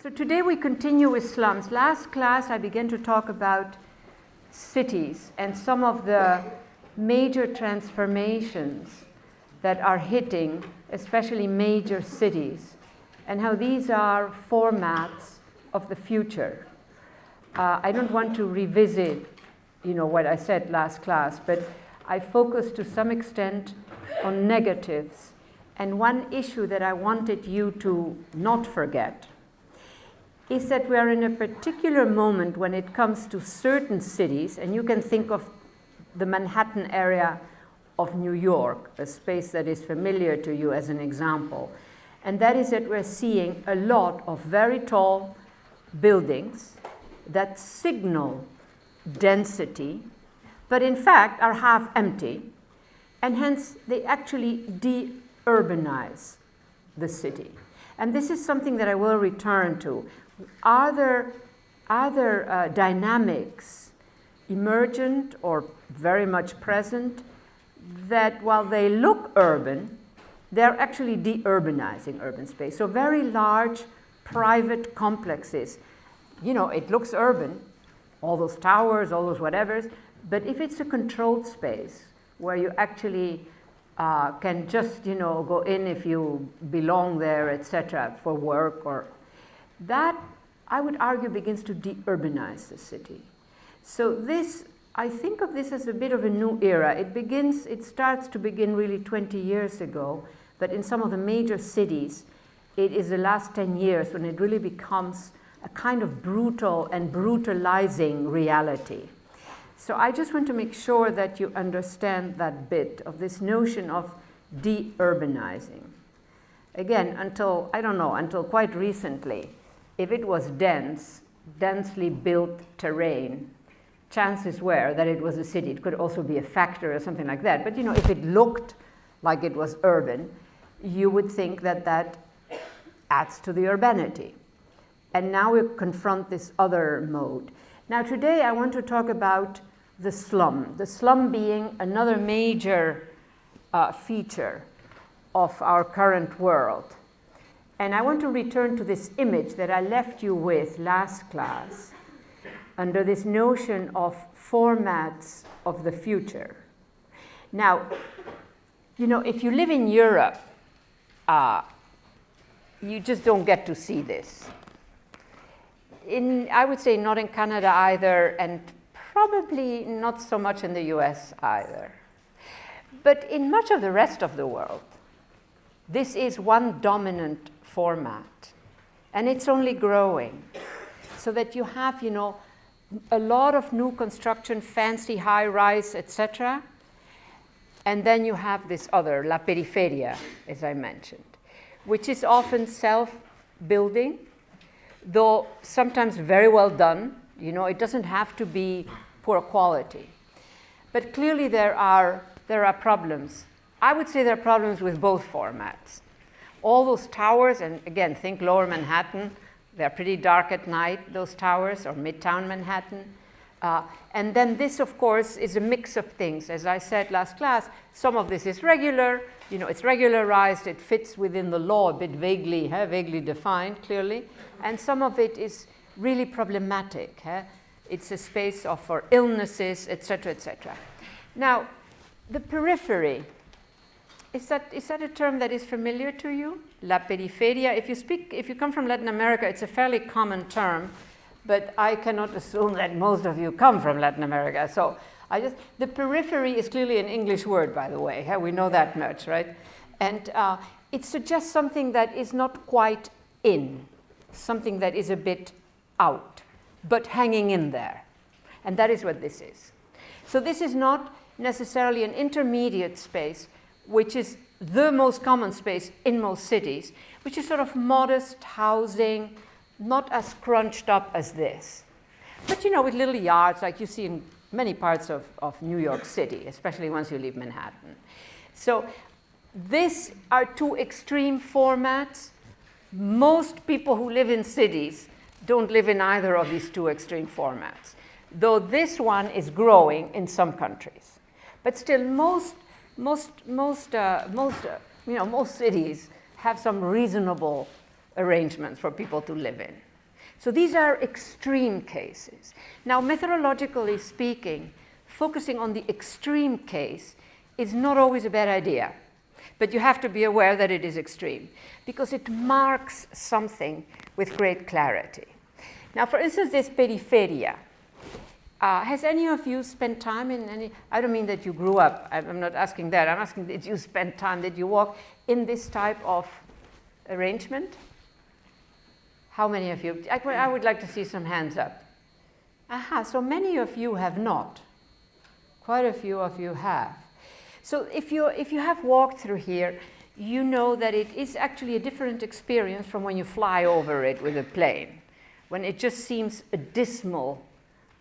So today we continue with slums. Last class I began to talk about cities and some of the major transformations that are hitting, especially major cities, and how these are formats of the future. I don't want to revisit, what I said last class, but I focused to some extent on negatives. And one issue that I wanted you to not forget is that we are in a particular moment when it comes to certain cities, and you can think of the Manhattan area of New York, a space that is familiar to you as an example. And that is that we're seeing a lot of very tall buildings that signal density, but in fact are half empty, and hence they actually de-urbanize the city. And this is something that I will return to. Are there other dynamics emergent or very much present that while they look urban, they're actually de-urbanizing urban space? So very large private complexes, it looks urban, all those towers, all those whatevers, but if it's a controlled space where you actually can just, go in if you belong there, etc., for work, or that, I would argue, begins to de-urbanize the city. So this, I think of this as a bit of a new era. It starts to begin really 20 years ago, but in some of the major cities, it is the last 10 years when it really becomes a kind of brutal and brutalizing reality. So I just want to make sure that you understand that bit of this notion of de-urbanizing. Again, until quite recently, if it was densely built terrain, chances were that it was a city. It could also be a factory or something like that. But if it looked like it was urban, you would think that that adds to the urbanity. And now we confront this other mode. Now today I want to talk about the slum being another major feature of our current world. And I want to return to this image that I left you with last class under this notion of formats of the future. Now, if you live in Europe, you just don't get to see this. I would say not in Canada either, and probably not so much in the US either. But in much of the rest of the world, this is one dominant format, and it's only growing. So that you have, a lot of new construction, fancy high-rise, etc. And then you have this other, La Periferia, as I mentioned, which is often self-building, though sometimes very well done. It doesn't have to be poor quality. But clearly there are problems. I would say there are problems with both formats. All those towers, and again, think Lower Manhattan, they're pretty dark at night, those towers, or Midtown Manhattan. And then this, of course, is a mix of things. As I said last class, some of this is regular, it's regularized, it fits within the law, a bit vaguely defined, clearly. And some of it is really problematic. It's a space for illnesses, etc., etc. Now, the periphery, is that a term that is familiar to you? La periferia. If you come from Latin America, it's a fairly common term, but I cannot assume that most of you come from Latin America. So the periphery is clearly an English word, by the way. We know that much, right? And it suggests something that is not quite in, something that is a bit out, but hanging in there. And that is what this is. So this is not necessarily an intermediate space, which is the most common space in most cities, which is sort of modest housing, not as crunched up as this. But with little yards like you see in many parts of New York City, especially once you leave Manhattan. So these are two extreme formats. Most people who live in cities don't live in either of these two extreme formats, though this one is growing in some countries. But still, most cities have some reasonable arrangements for people to live in. So these are extreme cases. Now, methodologically speaking, focusing on the extreme case is not always a bad idea, but you have to be aware that it is extreme because it marks something with great clarity. Now, for instance, this periferia. Has any of you spent time in any, I don't mean that you grew up, I'm not asking that, I'm asking did you spend time, did you walk in this type of arrangement? How many of you? I would like to see some hands up. Aha, so many of you have not. Quite a few of you have. So if you have walked through here, you know that it is actually a different experience from when you fly over it with a plane, when it just seems a dismal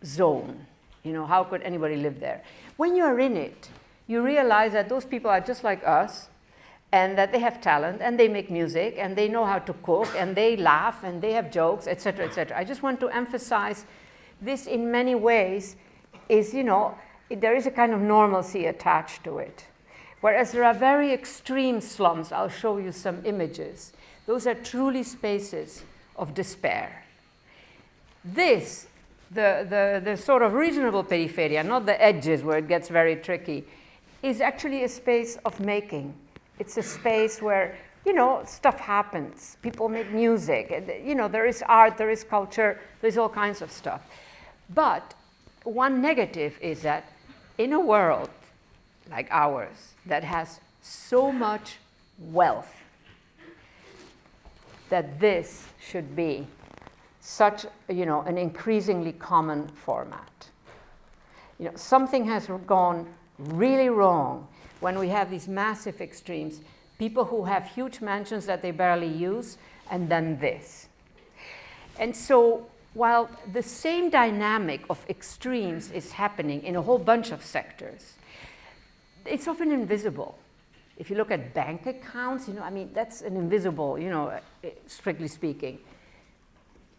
zone. You know, how could anybody live there? When you are in it, you realize that those people are just like us, and that they have talent, and they make music, and they know how to cook, and they laugh, and they have jokes, etc., etc. I just want to emphasize this in many ways is, you know, there is a kind of normalcy attached to it. Whereas there are very extreme slums, I'll show you some images. Those are truly spaces of despair. This, the sort of reasonable periferia, not the edges where it gets very tricky, is actually a space of making. It's a space where, you know, stuff happens. People make music. You know, there is art, there is culture, there's all kinds of stuff. But one negative is that in a world like ours that has so much wealth, that this should be such, you know, an increasingly common format. You know, something has gone really wrong when we have these massive extremes, people who have huge mansions that they barely use, and then this. And so while the same dynamic of extremes is happening in a whole bunch of sectors, it's often invisible. If you look at bank accounts, you know, I mean, that's an invisible, you know, strictly speaking.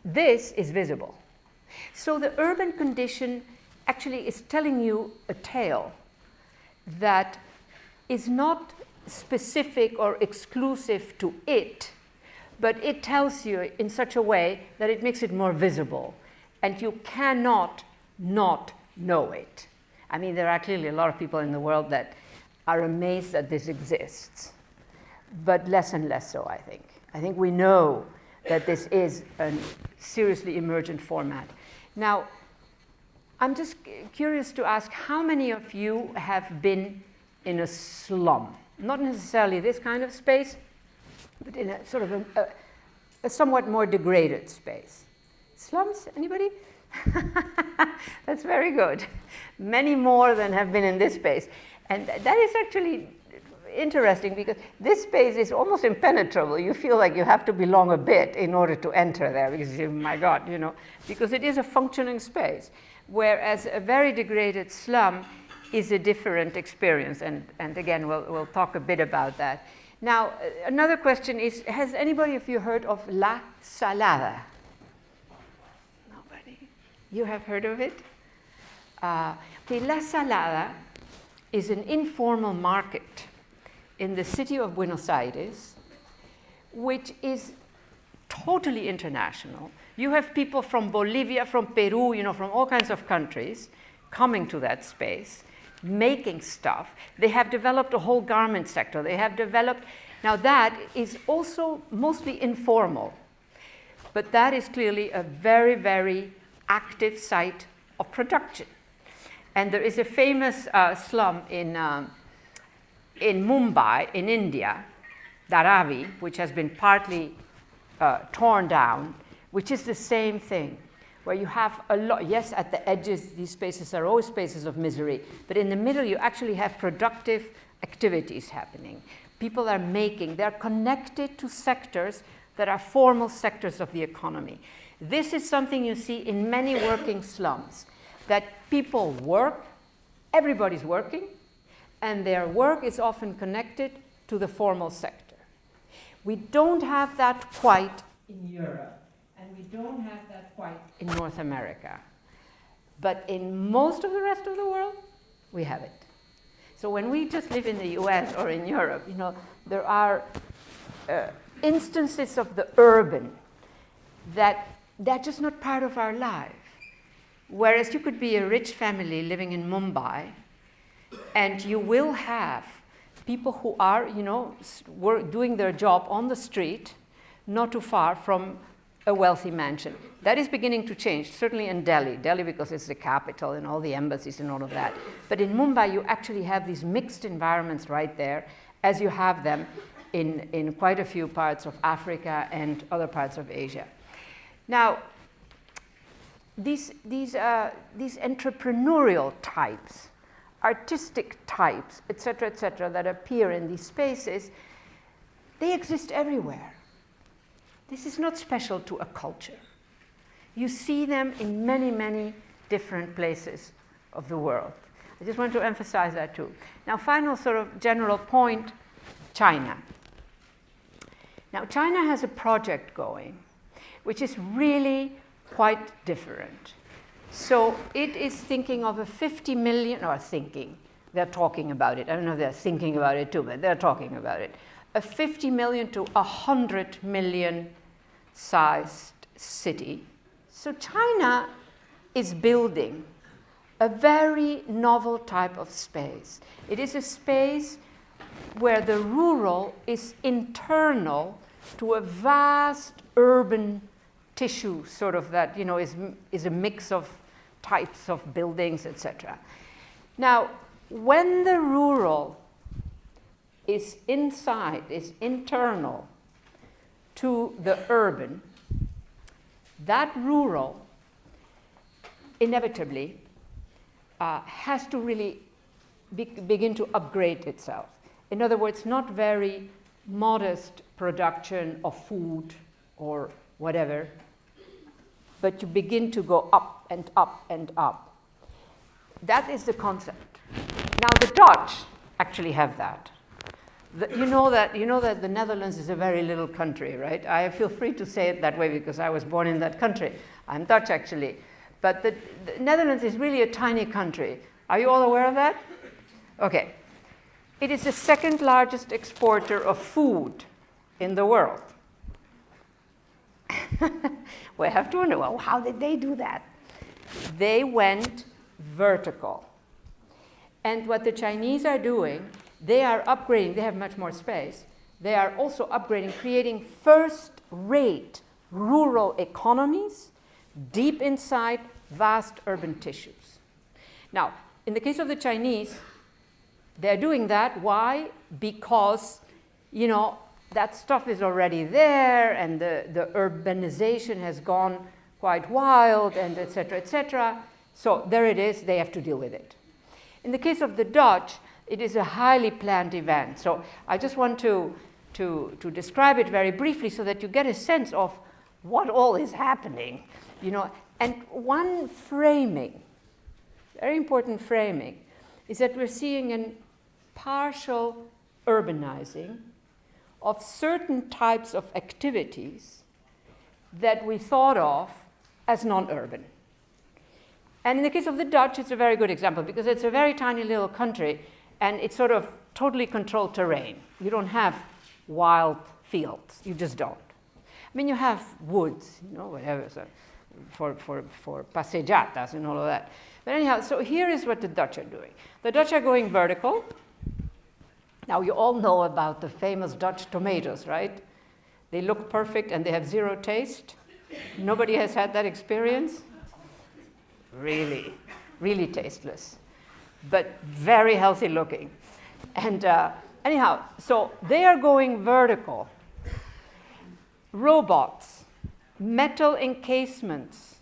This is visible. So the urban condition actually is telling you a tale that is not specific or exclusive to it, but it tells you in such a way that it makes it more visible, and you cannot not know it. I mean, there are clearly a lot of people in the world that are amazed that this exists, but less and less so, I think. I think we know that this is a seriously emergent format. Now, I'm just curious to ask, how many of you have been in a slum? Not necessarily this kind of space, but in a sort of a somewhat more degraded space. Slums, anybody? That's very good. Many more than have been in this space. And that is actually interesting because this space is almost impenetrable. You feel like you have to belong a bit in order to enter there because, my God, you know, because it is a functioning space. Whereas a very degraded slum is a different experience. And again, we'll talk a bit about that. Now, another question is, has anybody of you heard of La Salada? Nobody? You have heard of it? Okay, La Salada is an informal market in the city of Buenos Aires, which is totally international. You have people from Bolivia, from Peru, you know, from all kinds of countries coming to that space, making stuff. They have developed a whole garment sector. They have developed, now that is also mostly informal, but that is clearly a very, very active site of production. And there is a famous slum in Mumbai, in India, Dharavi, which has been partly torn down, which is the same thing, where you have a lot, yes, at the edges, these spaces are always spaces of misery, but in the middle, you actually have productive activities happening. People are making, they're connected to sectors that are formal sectors of the economy. This is something you see in many working slums, that people work, everybody's working, and their work is often connected to the formal sector. We don't have that quite in Europe, and we don't have that quite in North America. But in most of the rest of the world, we have it. So when we just live in the US or in Europe, you know, there are instances of the urban that they're just not part of our life. Whereas you could be a rich family living in Mumbai, and you will have people who are, doing their job on the street, not too far from a wealthy mansion. That is beginning to change, certainly in Delhi. Delhi because it's the capital and all the embassies and all of that. But in Mumbai, you actually have these mixed environments right there, as you have them in quite a few parts of Africa and other parts of Asia. Now, these entrepreneurial types, artistic types, et cetera, that appear in these spaces, they exist everywhere. This is not special to a culture. You see them in many, many different places of the world. I just want to emphasize that too. Now, final sort of general point, China. Now, China has a project going, which is really quite different. So it is thinking of a 50 million, or thinking, they're talking about it. I don't know if they're thinking about it too, but they're talking about it. A 50 million to 100 million sized city. So China is building a very novel type of space. It is a space where the rural is internal to a vast urban tissue, sort of that, is a mix of types of buildings, etc. Now, when the rural is inside, is internal to the urban, that rural inevitably has to really begin to upgrade itself. In other words, not very modest production of food or whatever, but you begin to go up and up and up. That is the concept. Now, the Dutch actually have that. You know that the Netherlands is a very little country, right? I feel free to say it that way because I was born in that country. I'm Dutch, actually. But the Netherlands is really a tiny country. Are you all aware of that? Okay. It is the second largest exporter of food in the world. We have to wonder, well, how did they do that? They went vertical. And what the Chinese are doing, they are upgrading, they have much more space. They are also upgrading, creating first-rate rural economies deep inside vast urban tissues. Now, in the case of the Chinese, they're doing that. Why? Because, that stuff is already there, and the urbanization has gone quite wild, and et cetera, et cetera. So there it is, they have to deal with it. In the case of the Dutch, it is a highly planned event. So I just want to describe it very briefly so that you get a sense of what all is happening. And one framing, very important framing, is that we're seeing a partial urbanizing of certain types of activities that we thought of as non-urban. And in the case of the Dutch, it's a very good example because it's a very tiny little country and it's sort of totally controlled terrain. You don't have wild fields, you just don't. I mean, you have woods, whatever, so for passejatas and all of that. But anyhow, so here is what the Dutch are doing. The Dutch are going vertical. Now, you all know about the famous Dutch tomatoes, right? They look perfect and they have zero taste. Nobody has had that experience? Really, really tasteless, but very healthy looking. And anyhow, so they are going vertical. Robots, metal encasements.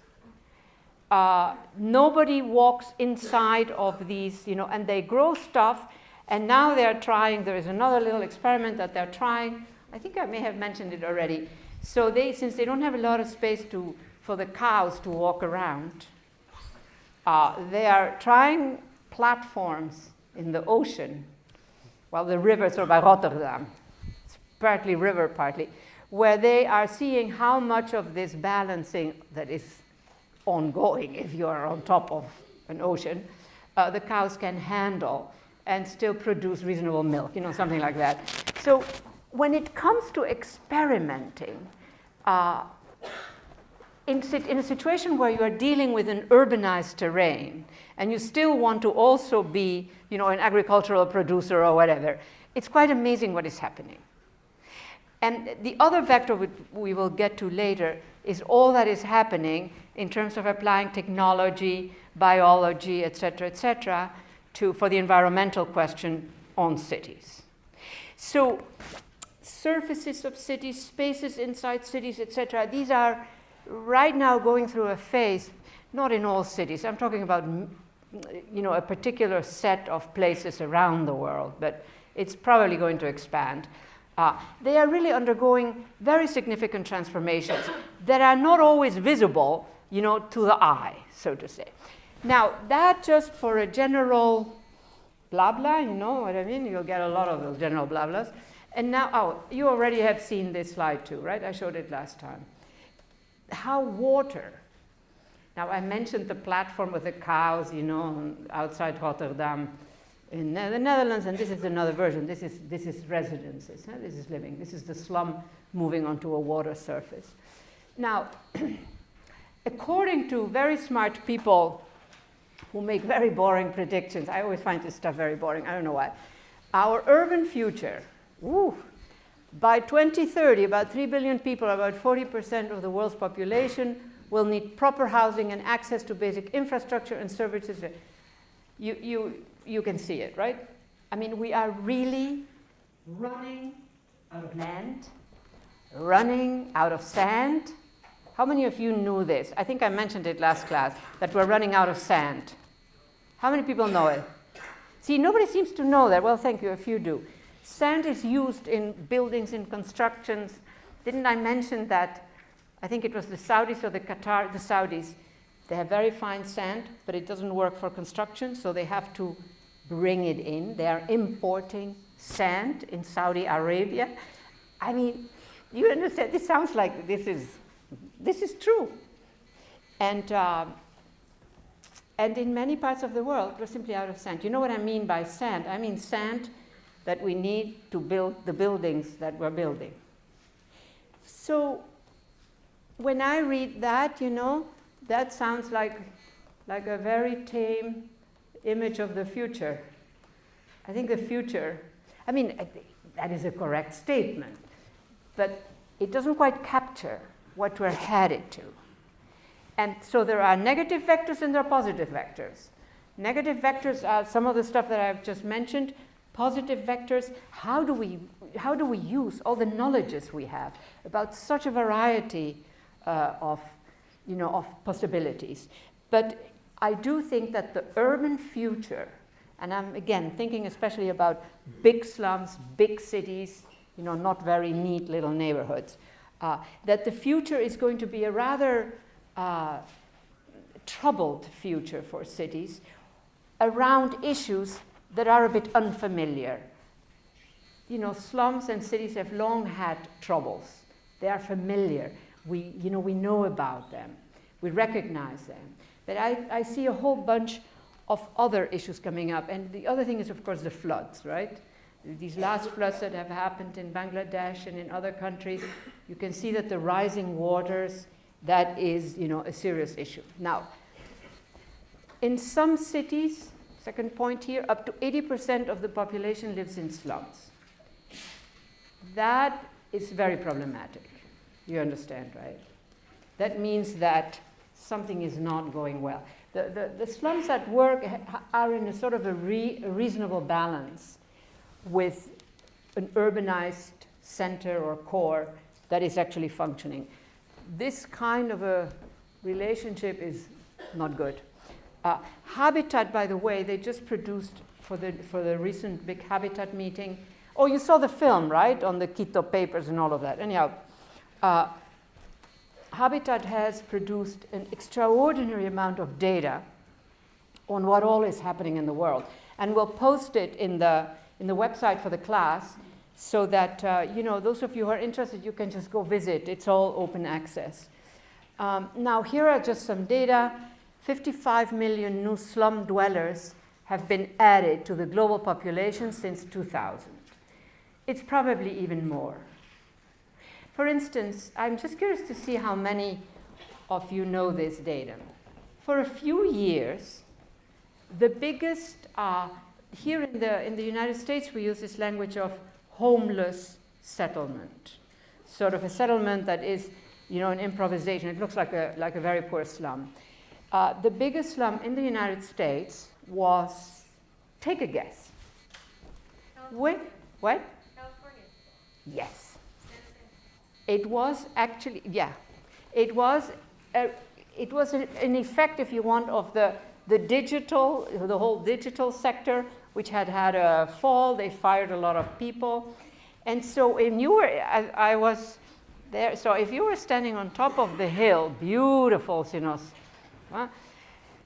Nobody walks inside of these, and they grow stuff. And now they're trying, there is another little experiment that they're trying. I think I may have mentioned it already. So since they don't have a lot of space for the cows to walk around, they are trying platforms in the ocean, the river, sort of by Rotterdam, it's partly river, partly, where they are seeing how much of this balancing that is ongoing, if you are on top of an ocean, the cows can handle and still produce reasonable milk, something like that. So when it comes to experimenting, in a situation where you are dealing with an urbanized terrain and you still want to also be, an agricultural producer or whatever, it's quite amazing what is happening. And the other vector we will get to later is all that is happening in terms of applying technology, biology, et cetera, for the environmental question on cities. So surfaces of cities, spaces inside cities, et cetera, these are right now going through a phase, not in all cities. I'm talking about, a particular set of places around the world, but it's probably going to expand. They are really undergoing very significant transformations that are not always visible, to the eye, so to say. Now, that just for a general blah blah, you know what I mean? You'll get a lot of those general blah blahs. And now, you already have seen this slide too, right? I showed it last time. How water. Now, I mentioned the platform with the cows, outside Rotterdam in the Netherlands, and this is another version. This is residences. Huh? This is living. This is the slum moving onto a water surface. Now, according to very smart people who make very boring predictions, I always find this stuff very boring. I don't know why. Our urban future, by 2030, about 3 billion people, about 40% of the world's population, will need proper housing and access to basic infrastructure and services. You can see it, right? I mean, we are really running out of land, running out of sand. How many of you knew this? I think I mentioned it last class, that we're running out of sand. How many people know it? See, nobody seems to know that. Well, thank you if you do. Sand is used in buildings, in constructions. Didn't I mention that? I think it was the Saudis or the Saudis. They have very fine sand, but it doesn't work for construction, so they have to bring it in. They are importing sand in Saudi Arabia. I mean, you understand, this sounds like this is true. And in many parts of the world, we're simply out of sand. You know what I mean by sand? I mean sand that we need to build the buildings that we're building. So when I read that, that sounds like a very tame image of the future. I think the future, that is a correct statement, but it doesn't quite capture what we're headed to. And so there are negative vectors and there are positive vectors. Negative vectors are some of the stuff that I've just mentioned. Positive vectors, how do we use all the knowledges we have about such a variety of possibilities? But I do think that the urban future, and I'm again thinking especially about big slums, big cities, not very neat little neighborhoods, that the future is going to be a rather troubled future for cities around issues that are a bit unfamiliar. Slums and cities have long had troubles. They are familiar. We know about them. We recognize them. But I see a whole bunch of other issues coming up. And the other thing is, of course, the floods, right? These last floods that have happened in Bangladesh and in other countries, you can see that the rising waters, that is, a serious issue. Now, in some cities, second point here, up to 80% of the population lives in slums. That is very problematic. You understand, right? That means that something is not going well. The slums at work are in a sort of a reasonable balance with an urbanized center or core that is actually functioning. This kind of a relationship is not good. Habitat, by the way, they just produced for the recent big Habitat meeting. Oh, you saw the film, right, on the Quito papers and all of that. Anyhow, Habitat has produced an extraordinary amount of data on what all is happening in the world, and we'll post it in the website for the class, so that those of you who are interested, you can just go visit. It's all open access. Now, here are just some data. 55 million new slum dwellers have been added to the global population since 2000. it's probably even more. For instance, I'm just curious to see how many of you know this data. For a few years, the biggest, here in the United States, we use this language of homeless settlement. Sort of a settlement that is, an improvisation. It looks like a very poor slum. The biggest slum in the United States was, take a guess. What? California. Yes. It was actually, yeah. It was an effect, if you want, of the whole digital sector, which had a fall. They fired a lot of people. And so I was there, so if you were standing on top of the hill, beautiful,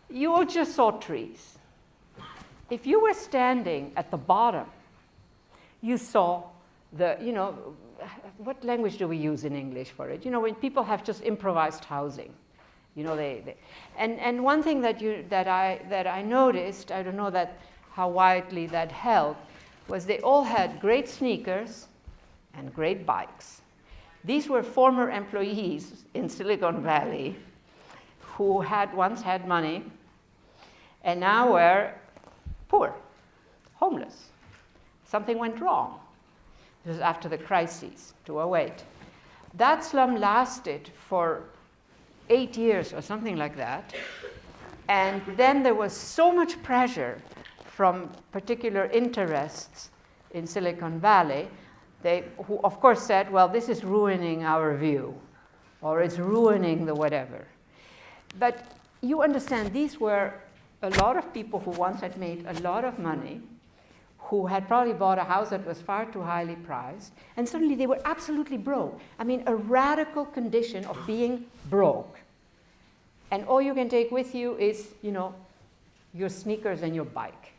you just saw trees. If you were standing at the bottom, you saw what language do we use in English for it? When people have just improvised housing, and one thing that I noticed, I don't know how widely that held, was they all had great sneakers and great bikes. These were former employees in Silicon Valley who once had money and now were poor, homeless. Something went wrong. This was after the crises, 2008. That slum lasted for 8 years or something like that. And then there was so much pressure from particular interests in Silicon Valley, who of course said, well, this is ruining our view, or it's ruining the whatever. But you understand, these were a lot of people who once had made a lot of money, who had probably bought a house that was far too highly priced, and suddenly they were absolutely broke. I mean, a radical condition of being broke. And all you can take with you is, your sneakers and your bike.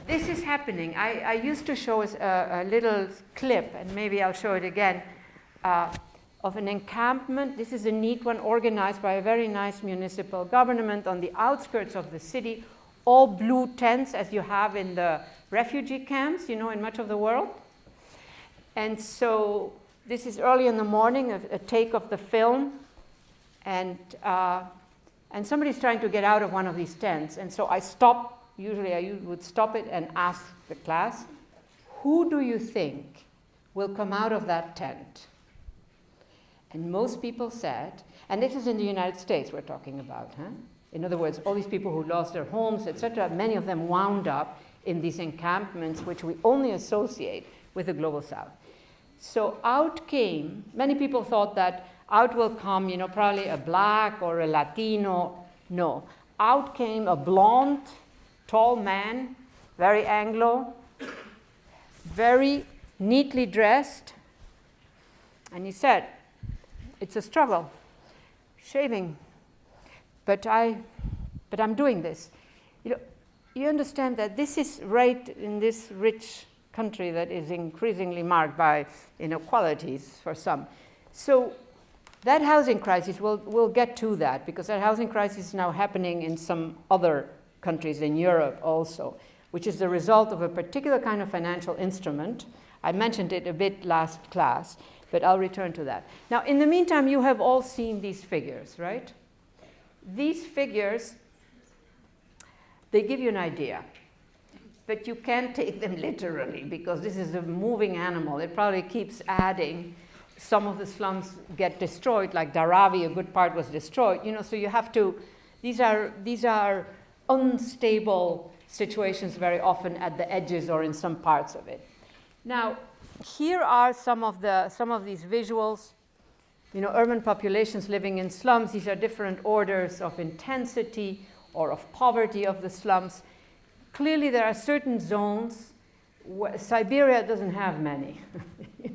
This is happening. I used to show us a little clip, and maybe I'll show it again, of an encampment. This is a neat one organized by a very nice municipal government on the outskirts of the city, all blue tents as you have in the refugee camps, in much of the world. And so this is early in the morning, a take of the film, and somebody's trying to get out of one of these tents. And so I stop, usually I would stop it and ask the class, who do you think will come out of that tent? And most people said, and this is in the United States we're talking about, huh? In other words, all these people who lost their homes, etc., many of them wound up in these encampments, which we only associate with the Global South. So out came, many people thought that out will come, probably a black or a Latino. No. Out came a blonde, tall man, very Anglo, very neatly dressed. And he said, it's a struggle, shaving. But I'm doing this. You understand that this is right in this rich country that is increasingly marked by inequalities for some. So that housing crisis, we'll get to that, because that housing crisis is now happening in some other countries in Europe also, which is the result of a particular kind of financial instrument. I mentioned it a bit last class, but I'll return to that. Now, in the meantime, you have all seen these figures, right? These figures, they give you an idea, but you can't take them literally, because this is a moving animal. It probably keeps adding. Some of the slums get destroyed, like Dharavi, a good part was destroyed. So you have to, these are unstable situations very often at the edges or in some parts of it. Now, here are some of these visuals. Urban populations living in slums, these are different orders of intensity or of poverty of the slums. Clearly, there are certain zones. Siberia doesn't have many,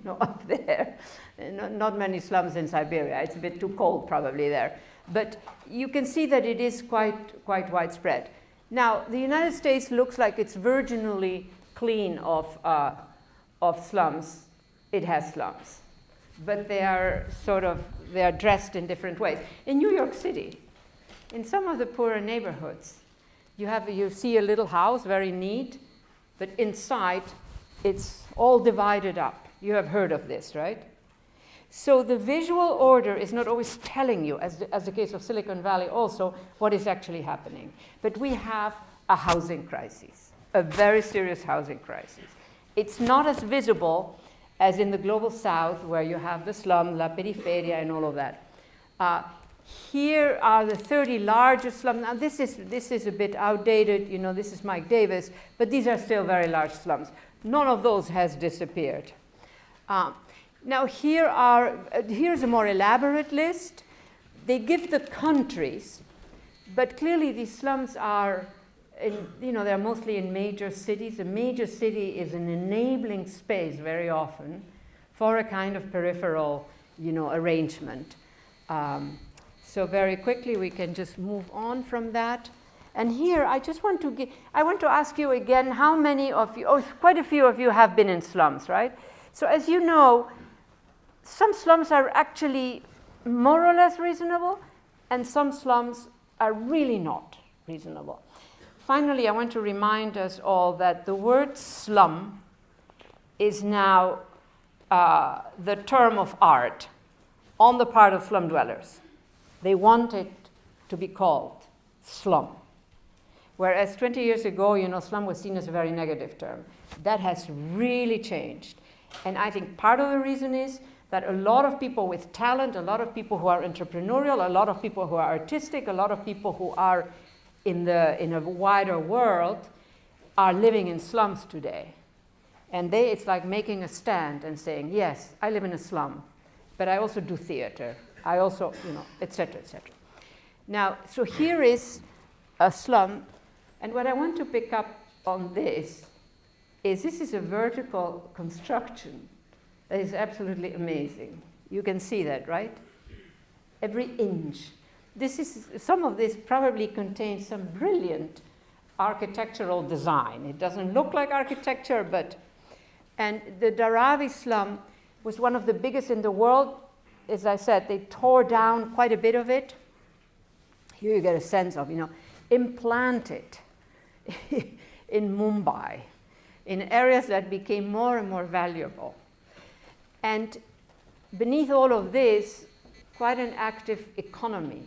up there. Not many slums in Siberia. It's a bit too cold probably there. But you can see that it is quite widespread. Now, the United States looks like it's virginally clean of slums. It has slums. But they are dressed in different ways. In New York City, in some of the poorer neighborhoods, you see a little house, very neat, but inside it's all divided up. You have heard of this, right? So the visual order is not always telling you, as the case of Silicon Valley also, what is actually happening. But we have a housing crisis, a very serious housing crisis. It's not as visible as in the global south, where you have the slum, La Periferia, and all of that. Here are the 30 largest slums. Now this is a bit outdated, you know, this is Mike Davis, but these are still very large slums. None of those has disappeared. Now here's a more elaborate list. They give the countries, but clearly these slums are, they're mostly in major cities. A major city is an enabling space very often for a kind of peripheral, arrangement. So very quickly we can just move on from that. And here I just want to ask you again, how many of you, quite a few of you have been in slums, right? So as you know, some slums are actually more or less reasonable, and some slums are really not reasonable. Finally, I want to remind us all that the word slum is now the term of art on the part of slum dwellers. They want it to be called slum. Whereas 20 years ago, slum was seen as a very negative term. That has really changed. And I think part of the reason is that a lot of people with talent, a lot of people who are entrepreneurial, a lot of people who are artistic, a lot of people who are in a wider world are living in slums today. And it's like making a stand and saying, yes, I live in a slum, but I also do theater. I also, et cetera, et cetera. Now, so here is a slum, and what I want to pick up on this is a vertical construction that is absolutely amazing. You can see that, right? Every inch. Some of this probably contains some brilliant architectural design. It doesn't look like architecture, and the Dharavi slum was one of the biggest in the world. As I said, they tore down quite a bit of it. Here you get a sense of, implanted in Mumbai, in areas that became more and more valuable. And beneath all of this, quite an active economy.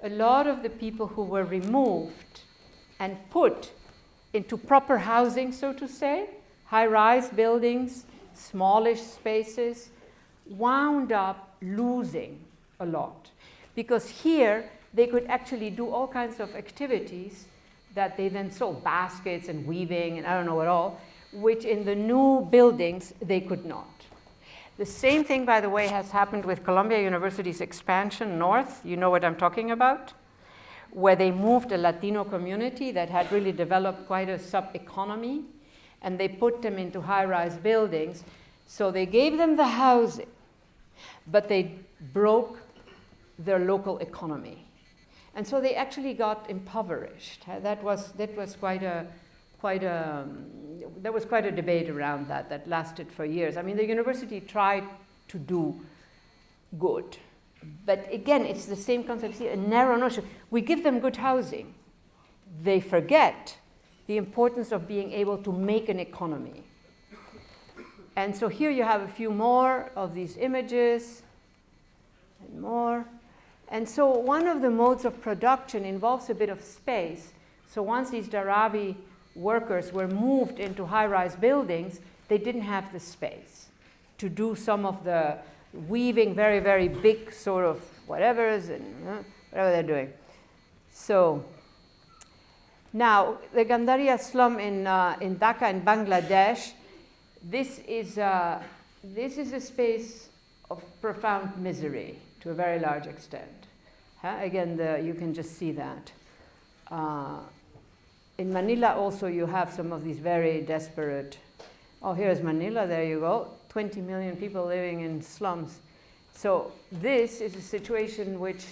A lot of the people who were removed and put into proper housing, so to say, high-rise buildings, smallish spaces, wound up losing a lot. Because here, they could actually do all kinds of activities that they then sold, baskets and weaving and I don't know what all, which in the new buildings, they could not. The same thing, by the way, has happened with Columbia University's expansion north. You know what I'm talking about? Where they moved a Latino community that had really developed quite a sub-economy, and they put them into high-rise buildings. So they gave them the housing, but they broke their local economy. And so they actually got impoverished. That was quite a debate around that lasted for years. I mean, the university tried to do good. But again, it's the same concept here, a narrow notion. We give them good housing. They forget the importance of being able to make an economy. And so here you have a few more of these images, and more. And so one of the modes of production involves a bit of space. So once these Dharavi workers were moved into high-rise buildings, they didn't have the space to do some of the weaving, very, very big sort of whatevers and whatever they're doing. So now the Gandaria slum in Dhaka in Bangladesh, this is a space of profound misery to a very large extent. Again, you can just see that. In Manila also you have some of these very desperate, here's Manila, there you go, 20 million people living in slums. So this is a situation which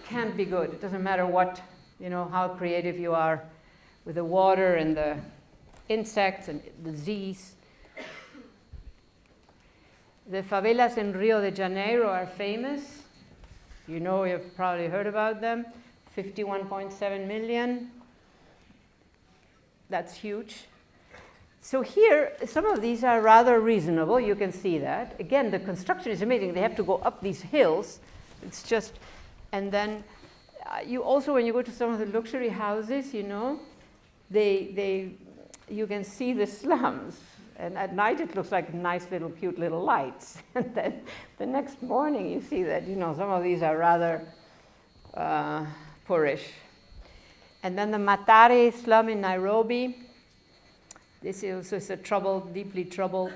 can't be good. It doesn't matter what, how creative you are with the water and the insects and the disease. The favelas in Rio de Janeiro are famous. You've probably heard about them. 51.7 million. That's huge. So here, some of these are rather reasonable. You can see that. Again, the construction is amazing. They have to go up these hills. It's just, and then you also, when you go to some of the luxury houses, you know, you can see the slums. And at night, it looks like nice little, cute little lights. And then the next morning, you see that, you know, some of these are rather poorish. And then the Mathari slum in Nairobi. This is a troubled, deeply troubled.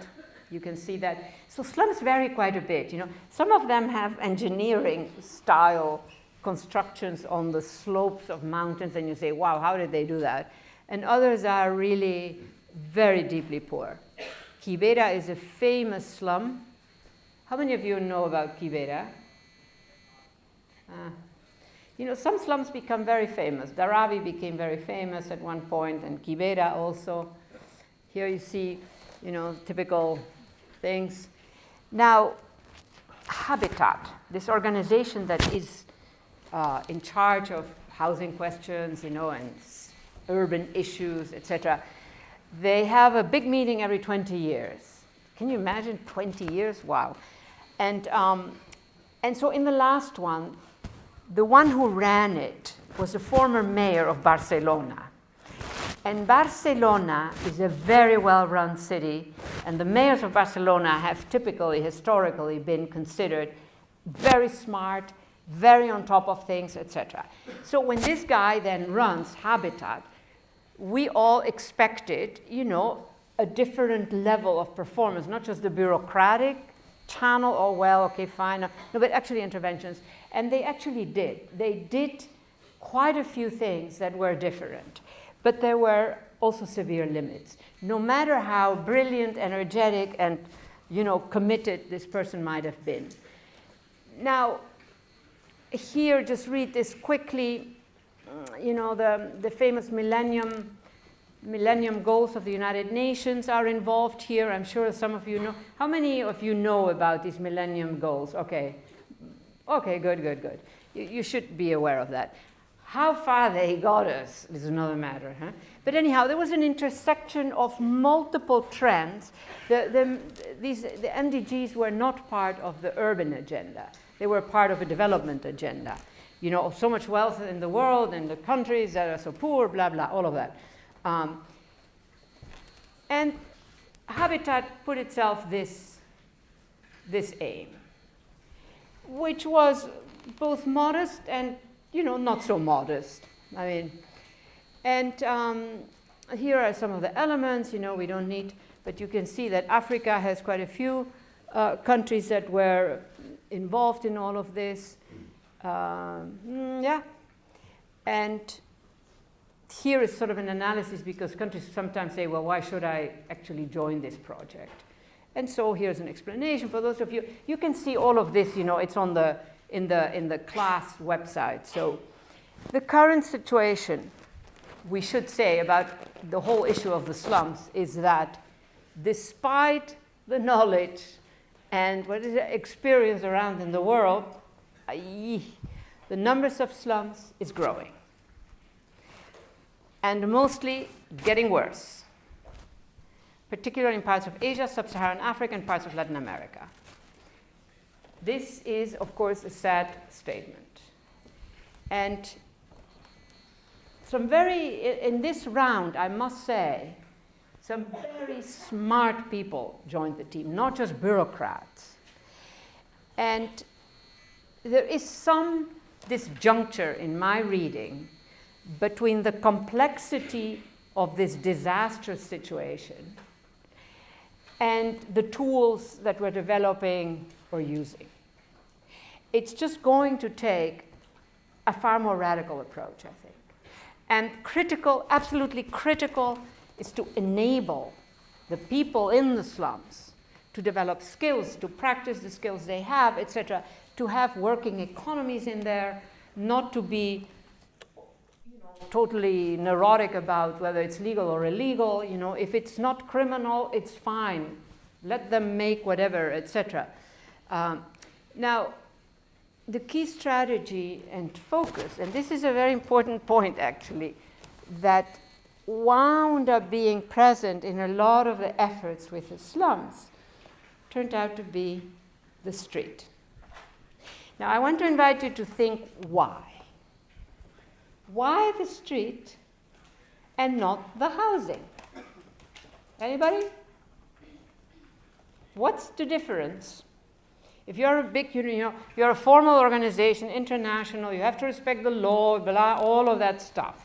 You can see that. So slums vary quite a bit. You know, some of them have engineering-style constructions on the slopes of mountains, and you say, "Wow, how did they do that?" And others are really very deeply poor. Kabira is a famous slum. How many of you know about Kabira? You know, some slums become very famous. Dharavi became very famous at one point, and Kabira also. Here you see, you know, typical things. Now, Habitat, this organization that is in charge of housing questions, you know, and urban issues, etc., they have a big meeting every 20 years. Can you imagine 20 years? Wow. And so in the last one, the one who ran it was a former mayor of Barcelona. And Barcelona is a very well-run city, and the mayors of Barcelona have typically, historically, been considered very smart, very on top of things, etc. So when this guy then runs Habitat, we all expected, you know, a different level of performance, not just the bureaucratic channel, oh, well, okay, fine, no, but actually interventions. And they actually did. They did quite a few things that were different. But there were also severe limits. No matter how brilliant, energetic, and, you know, committed this person might have been. Now, here, just read this quickly. You know, the famous Millennium Goals of the United Nations are involved here. I'm sure some of you know. How many of you know about these Millennium Goals? Okay. Okay, good. You should be aware of that. How far they got us is another matter. Huh? But anyhow, there was an intersection of multiple trends. The MDGs were not part of the urban agenda. They were part of a development agenda. You know, so much wealth in the world and the countries that are so poor, blah, blah, all of that. And Habitat put itself this aim, which was both modest and, you know, not so modest. I mean, and here are some of the elements, you know, we don't need, but you can see that Africa has quite a few countries that were involved in all of this. Yeah. And here is sort of an analysis, because countries sometimes say, well, why should I actually join this project? And so here's an explanation for those of you. You can see all of this, you know, it's on the in the class website. So the current situation, we should say, about the whole issue of the slums is that despite the knowledge and what is the experience around in the world, the numbers of slums is growing. And mostly getting worse, particularly in parts of Asia, Sub-Saharan Africa, and parts of Latin America. This is, of course, a sad statement. And in this round, I must say, some very smart people joined the team, not just bureaucrats. And there is some disjuncture in my reading between the complexity of this disastrous situation and the tools that we're developing or using. It's just going to take a far more radical approach, I think. And critical, absolutely critical, is to enable the people in the slums to develop skills, to practice the skills they have, etc., to have working economies in there, not to be totally neurotic about whether it's legal or illegal. You know, if it's not criminal, it's fine. Let them make whatever, etc. Now, the key strategy and focus, and this is a very important point actually, that wound up being present in a lot of the efforts with the slums turned out to be the street. Now, I want to invite you to think why. Why the street and not the housing? Anybody? What's the difference? If you're a big, you're a formal organization, international, you have to respect the law, blah, all of that stuff.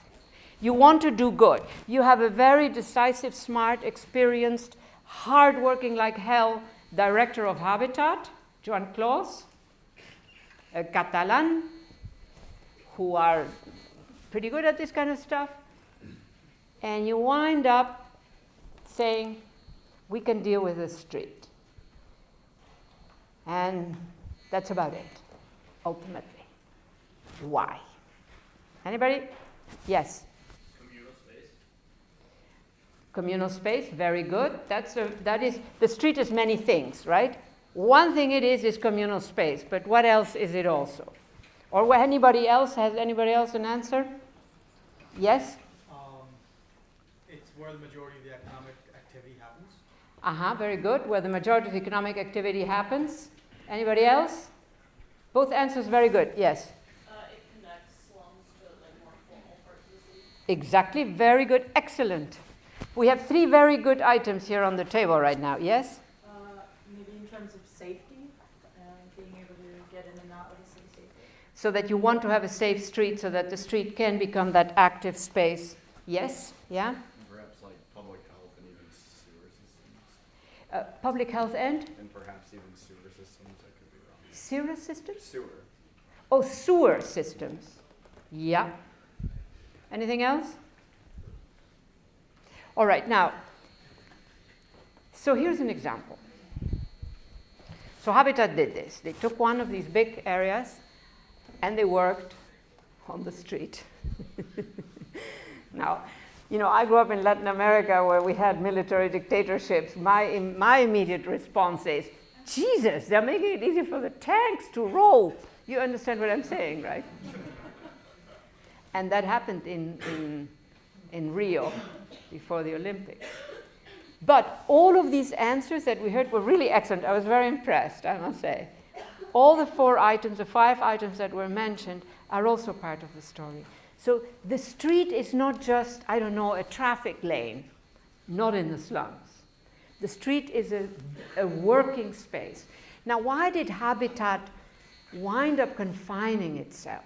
You want to do good. You have a very decisive, smart, experienced, hardworking like hell director of Habitat, Joan Clos, a Catalan, who are pretty good at this kind of stuff. And you wind up saying, we can deal with the street. And that's about it, ultimately. Why? Anybody? Yes? Communal space. Communal space, very good. That is, the street is many things, right? One thing it is communal space, but what else is it also? Or anybody else, has anybody else an answer? Yes? It's where the majority of the economic activity happens. Very good. Where the majority of economic activity happens. Anybody else? Both answers very good. Yes? It connects slums to more formal parts of the city. Exactly. Very good. Excellent. We have 3 very good items here on the table right now. Yes? Maybe in terms of safety, being able to get in and out of the city safely. So that you want to have a safe street so that the street can become that active space. Yes? Yeah? Perhaps like public health and even sewer systems. Public health and? And perhaps even sewer systems, I could be wrong. Sewer systems? Sewer. Oh, sewer systems. Yeah. Anything else? All right, now, so here's an example. So Habitat did this. They took one of these big areas and they worked on the street. Now, I grew up in Latin America where we had military dictatorships. My immediate response is, Jesus, they're making it easy for the tanks to roll. You understand what I'm saying, right? And that happened in Rio before the Olympics. But all of these answers that we heard were really excellent. I was very impressed, I must say. All the 4 items, the 5 items that were mentioned are also part of the story. So the street is not just, a traffic lane, not in the slums. The street is a working space. Now, why did Habitat wind up confining itself?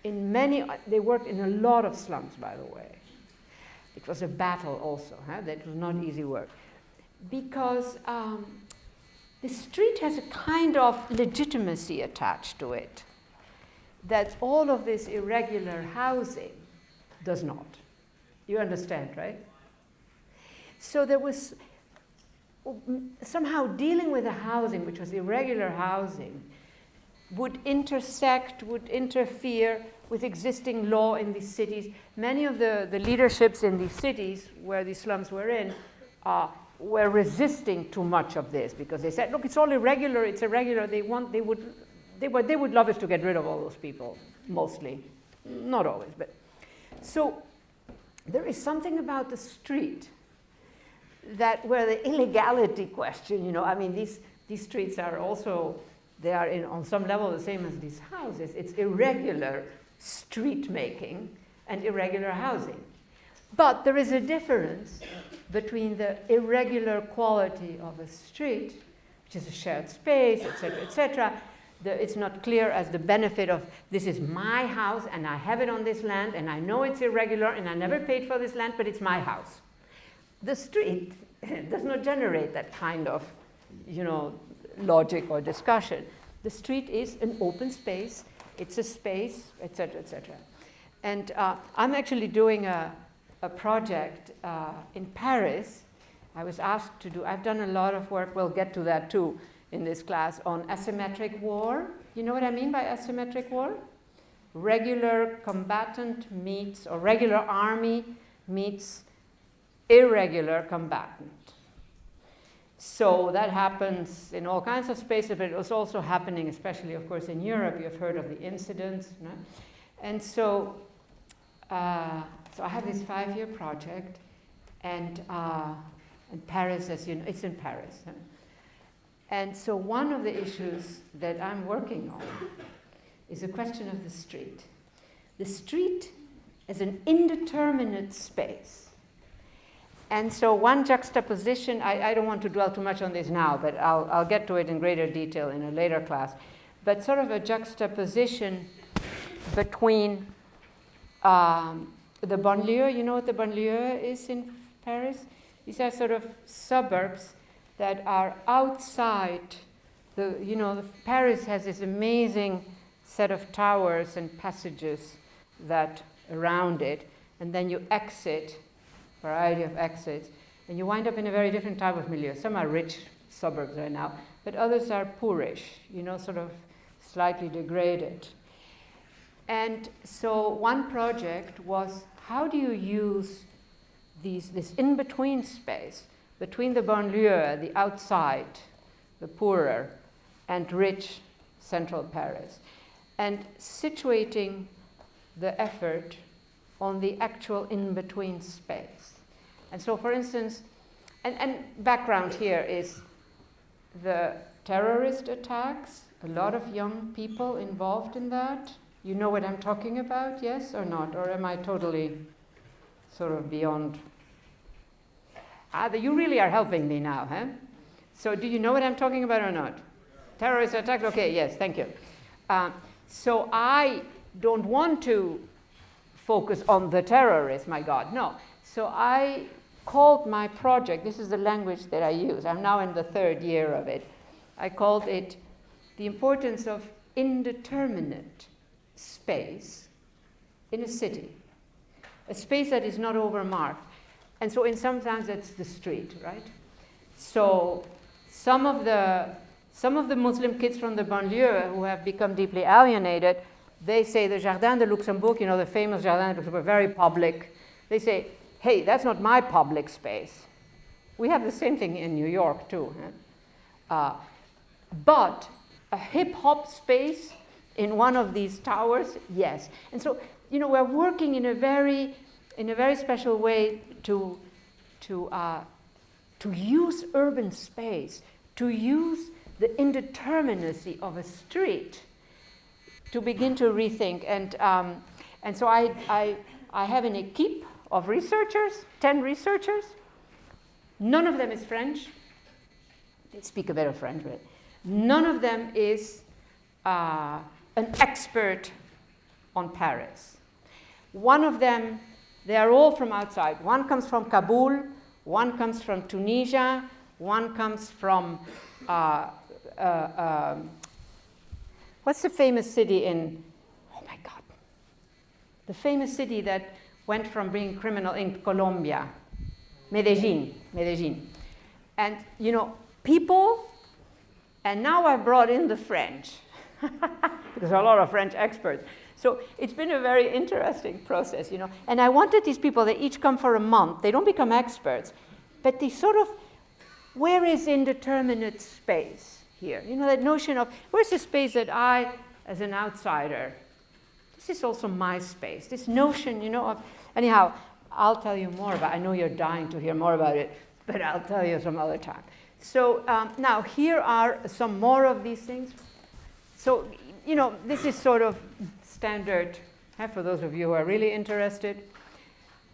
They worked in a lot of slums, by the way. It was a battle also, that was not easy work. Because the street has a kind of legitimacy attached to it that all of this irregular housing does not. You understand, right? So there was somehow dealing with the housing, which was irregular housing, would interfere with existing law in these cities. Many of the leaderships in these cities where these slums were in were resisting too much of this because they said, look, it's all irregular, it's irregular. They would love us to get rid of all those people, mostly. Not always, but. So there is something about the street that where the illegality question, these streets are also, they are on some level the same as these houses. It's irregular street making and irregular housing. But there is a difference between the irregular quality of a street, which is a shared space, etc. It's not clear as the benefit of this is my house and I have it on this land and I know it's irregular and I never paid for this land, but it's my house. The street does not generate that kind of, logic or discussion. The street is an open space, it's a space, etc., etc. And I'm actually doing a project in Paris. I was asked to do, I've done a lot of work, we'll get to that too in this class, on asymmetric war. You know what I mean by asymmetric war? Regular combatant meets, or regular army meets irregular combatant. So that happens in all kinds of spaces, but it was also happening, especially, of course, in Europe. You've heard of the incidents. And so so I have this 5-year project, and Paris, as you know, it's in Paris. Huh? And so one of the issues that I'm working on is a question of the street. The street as an indeterminate space. And so one juxtaposition, I don't want to dwell too much on this now, but I'll get to it in greater detail in a later class, but sort of a juxtaposition between the banlieue. You know what the banlieue is in Paris? These are sort of suburbs that are outside Paris has this amazing set of towers and passages that around it, and then you exit, variety of exits, and you wind up in a very different type of milieu. Some are rich suburbs right now, but others are poorish, sort of slightly degraded. And so one project was, how do you use this in-between space between the banlieue, the outside, the poorer, and rich central Paris, and situating the effort on the actual in-between space. And so, for instance, and background here is the terrorist attacks, a lot of young people involved in that. You know what I'm talking about, yes or not? Or am I totally sort of beyond? You really are helping me now, huh? So do you know what I'm talking about or not? Terrorist attacks, okay, yes, thank you. So I don't want to focus on the terrorists, my God, no. So I called my project, this is the language that I use, I'm now in the 3rd year of it. I called it the importance of indeterminate space in a city, a space that is not overmarked. And so in sometimes it's the street, right? So some of the Muslim kids from the banlieue who have become deeply alienated, they say the Jardin de Luxembourg, the famous Jardin de Luxembourg, very public. They say, hey, that's not my public space. We have the same thing in New York too. Huh? But a hip-hop space in one of these towers, yes. And so, we're working in a very special way to use urban space, to use the indeterminacy of a street to begin to rethink. And so I have an equipe of researchers, 10 researchers. None of them is French. They speak a bit of French, but none of them is an expert on Paris. One of them, they are all from outside. One comes from Kabul, one comes from Tunisia, one comes from, what's the famous city in, oh my God, the famous city that went from being criminal in Colombia, Medellin. And, people, and now I brought in the French, because there are a lot of French experts. So it's been a very interesting process, And I wanted these people, they each come for a month. They don't become experts, but they sort of, where is indeterminate space here? That notion of, where's the space that I, as an outsider, this is also my space. This notion, of, anyhow, I'll tell you more about it. I know you're dying to hear more about it, but I'll tell you some other time. So now here are some more of these things. So, this is sort of standard, for those of you who are really interested.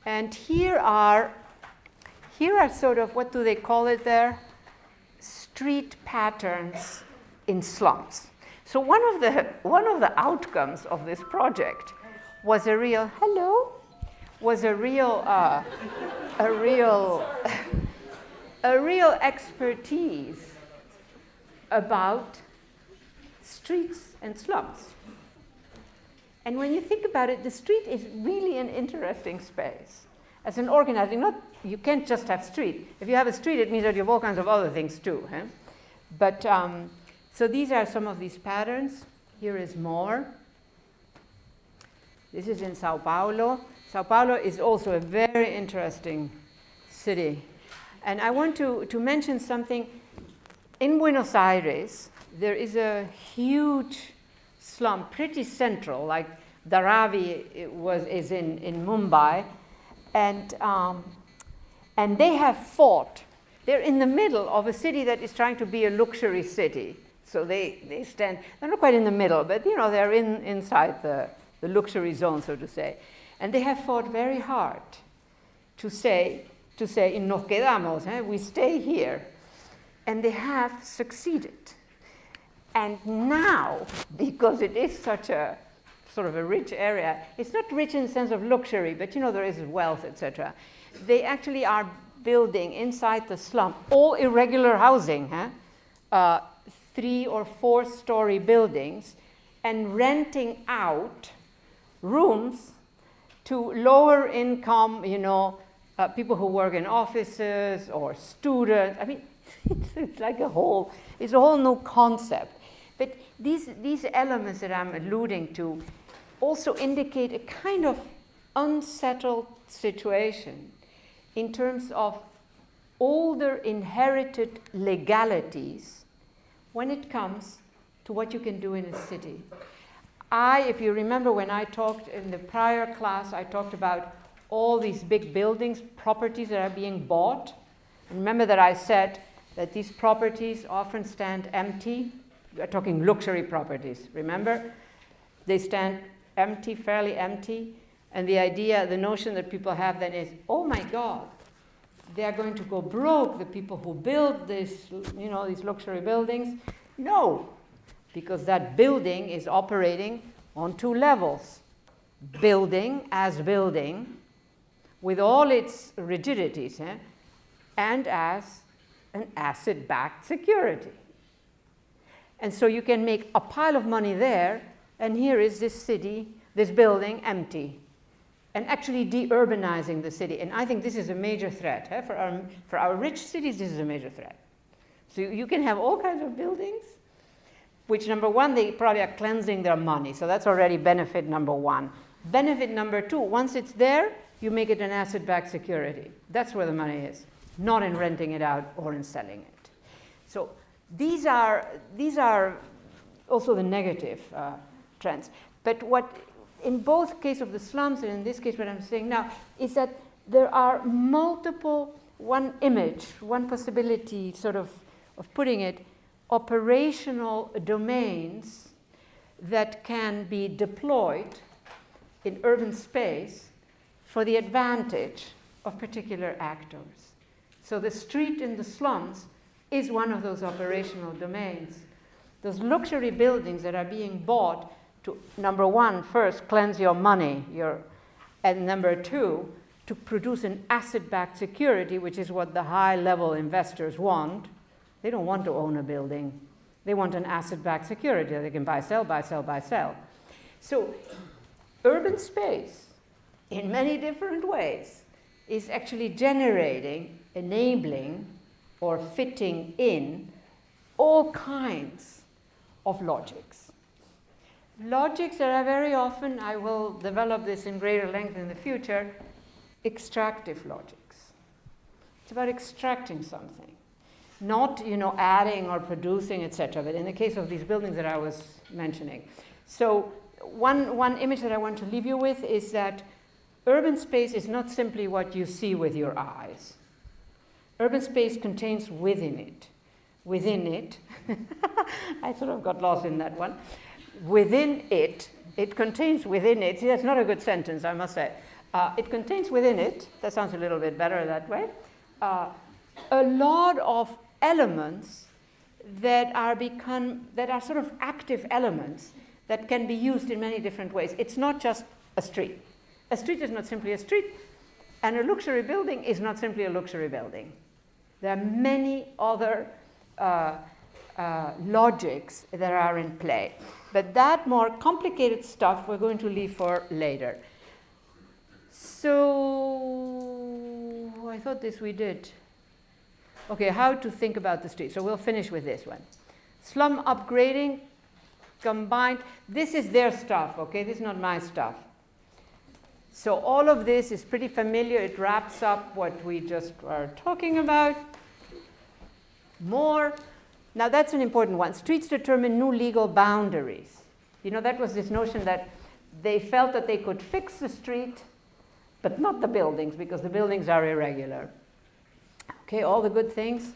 And here are sort of, what do they call it there? Street patterns in slums. So one of the outcomes of this project was a real expertise about streets and slums. And when you think about it, the street is really an interesting space. As an organizing, you can't just have street. If you have a street, it means that you have all kinds of other things too. Huh? But, so these are some of these patterns. Here is more. This is in Sao Paulo. Sao Paulo is also a very interesting city. And I want to mention something. In Buenos Aires, there is a huge slum, pretty central, like Dharavi is in Mumbai, and they have fought. They're in the middle of a city that is trying to be a luxury city. So they stand, they're not quite in the middle, but they're inside the luxury zone, so to say. And they have fought very hard to say, nos quedamos, we stay here. And they have succeeded. And now, because it is such a sort of a rich area, it's not rich in the sense of luxury, but there is wealth, etc. They actually are building inside the slum all irregular housing, 3 or 4 story buildings, and renting out rooms to lower income, people who work in offices or students. I mean, it's like a whole new concept. But these elements that I'm alluding to also indicate a kind of unsettled situation in terms of older inherited legalities when it comes to what you can do in a city. If you remember when I talked in the prior class, I talked about all these big buildings, properties that are being bought. Remember that I said that these properties often stand empty. We're talking luxury properties, remember? They stand empty, fairly empty. And the notion that people have then is, oh my God, they are going to go broke, the people who build these luxury buildings. No, because that building is operating on 2 levels. Building as building, with all its rigidities, and as an asset-backed security. And so you can make a pile of money there, and here is this city, this building, empty, and actually de-urbanizing the city. And I think this is a major threat. For our rich cities, this is a major threat. So you can have all kinds of buildings, which, number one, they probably are cleansing their money. So that's already benefit number 1. Benefit number 2, once it's there, you make it an asset-backed security. That's where the money is, not in renting it out or in selling it. So these are also the negative trends. But what, in both cases of the slums and in this case what I'm saying now, is that there are multiple, one image, one possibility sort of putting it, operational domains that can be deployed in urban space for the advantage of particular actors. So the street in the slums is one of those operational domains. Those luxury buildings that are being bought to, number 1, first cleanse your money, and number 2, to produce an asset-backed security, which is what the high-level investors want. They don't want to own a building. They want an asset-backed security that they can buy, sell, buy, sell, buy, sell. So urban space, in many different ways, is actually generating, enabling, or fitting in all kinds of logics. Logics that are very often, I will develop this in greater length in the future, extractive logics. It's about extracting something, not adding or producing, etc. But in the case of these buildings that I was mentioning. So one image that I want to leave you with is that urban space is not simply what you see with your eyes. Urban space contains within it, I sort of got lost in that one. Within it contains within it, see, that's not a good sentence, I must say. It contains within it, that sounds a little bit better that way, a lot of elements that are sort of active elements that can be used in many different ways. It's not just a street. A street is not simply a street, and a luxury building is not simply a luxury building. There are many other logics that are in play. But that more complicated stuff we're going to leave for later. So I thought this we did. Okay, how to think about the street. So we'll finish with this one. Slum upgrading combined. This is their stuff, okay? This is not my stuff. So all of this is pretty familiar. It wraps up what we just were talking about. More. Now that's an important one. Streets determine new legal boundaries. That was this notion that They felt that they could fix the street, but not the buildings, because the buildings are irregular. Okay, all the good things.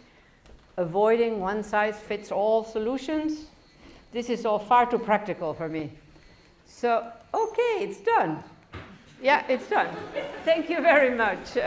Avoiding one-size-fits-all solutions. This is all far too practical for me. So, okay, it's done. Yeah, it's done. Thank you very much.